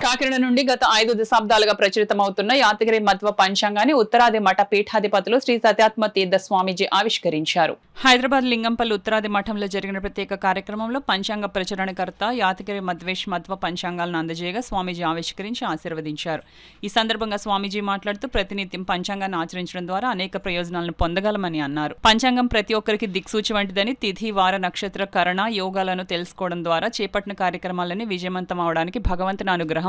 కాకినాడ నుండి గత 5 దశాబ్దాలుగా ప్రచురితమవుతున్న యాదగిరి మధ్వ పంచాంగాన్ని ఉత్తరాది మఠ పీఠాధిపతులు శ్రీ సత్యాత్మ తీర్థ స్వామీజీ ఆవిష్కరించారు. హైదరాబాద్ లింగంపల్లి ఉత్తరాది మఠంలో జరిగిన ప్రత్యేక కార్యక్రమంలో పంచాంగ ప్రచురణకర్త యాదగిరి మధ్వేష్ మధ్వ పంచాంగాలను అందజేయగా స్వామీజీ ఆవిష్కరించి ఆశీర్వదించారు. ఈ సందర్భంగా స్వామీజీ మాట్లాడుతూ ప్రతినిత్యం పంచాంగాన్ని ఆచరించడం ద్వారా అనేక ప్రయోజనాలను పొందగలమని అన్నారు. పంచాంగం ప్రతి ఒక్కరికి దిక్సూచి వంటిదని, తిథి వార నక్షత్ర కరణ యోగాలను తెలుసుకోవడం ద్వారా చేపట్టిన కార్యక్రమాలని విజయవంతం అవడానికి భగవంతుని అనుగ్రహం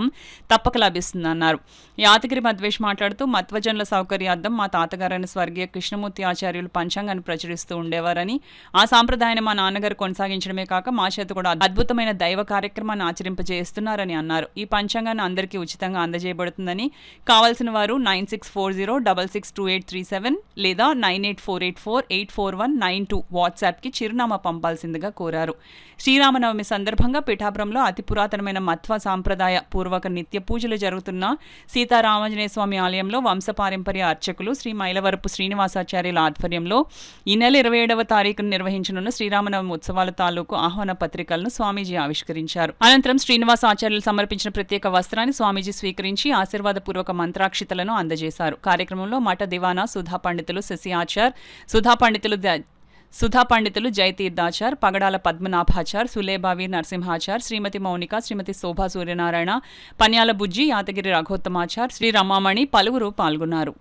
తప్పక లభిస్తుందన్నారు. యాదగిరి మధ్వేష్ మాట్లాడుతూ మధ్వజనుల సౌకర్యార్థం మా తాతగారైన స్వర్గీయ కృష్ణమూర్తి ఆచార్యులు పంచాంగాన్ని ప్రచురిస్తూ ఉండేవారని, ఆ సాంప్రదాయాన్ని మా నాన్నగారు కొనసాగించడమే కాక మా చేత కూడా అద్భుతమైన దైవ కార్యక్రమాన్ని ఆచరింపజేస్తున్నారని అన్నారు. ఈ పంచాంగాన్ని అందరికీ ఉచితంగా అందజేయబడుతుందని, కావాల్సిన వారు 9640662837 లేదా 9848484192 వాట్సాప్కి చిరునామా పంపాల్సిందిగా కోరారు. శ్రీరామనవమి సందర్భంగా పిఠాపురంలో అతి పురాతనమైన మధ్వ సాంప్రదాయ పూర్వక నిత్య పూజలు జరుగుతున్న సీతారామాంజనేయ స్వామి ఆలయంలో వంశపారంపర్య అర్చకులు శ్రీ మైలవరపు శ్రీనివాసాచార్యుల ఆధ్వర్యంలో ఈ నెల 27వ తారీఖున నిర్వహించనున్న శ్రీరామనవమి ఉత్సవాల తాలూకు ఆహ్వాన పత్రికలను స్వామీజీ ఆవిష్కరించారు. అనంతరం శ్రీనివాసాచార్యులు సమర్పించిన ప్రత్యేక వస్త్రాన్ని స్వామీజీ స్వీకరించి ఆశీర్వాదపూర్వక మంత్రాక్షితలను అందజేశారు. కార్యక్రమంలో మఠ దివానా సుధా పండితులు శశి ఆచార్, సుధా పండితులు జయతీర్థాచార్, పగడాల పద్మనాభాచార్, సులేబావి నరసింహాచార్, శ్రీమతి మౌనిక, శ్రీమతి శోభా సూర్యనారాయణ, పన్యాల బుజ్జి, యాదగిరి రఘోత్తమాచార్, శ్రీ రమామణి పలువురు పాల్గొన్నారు.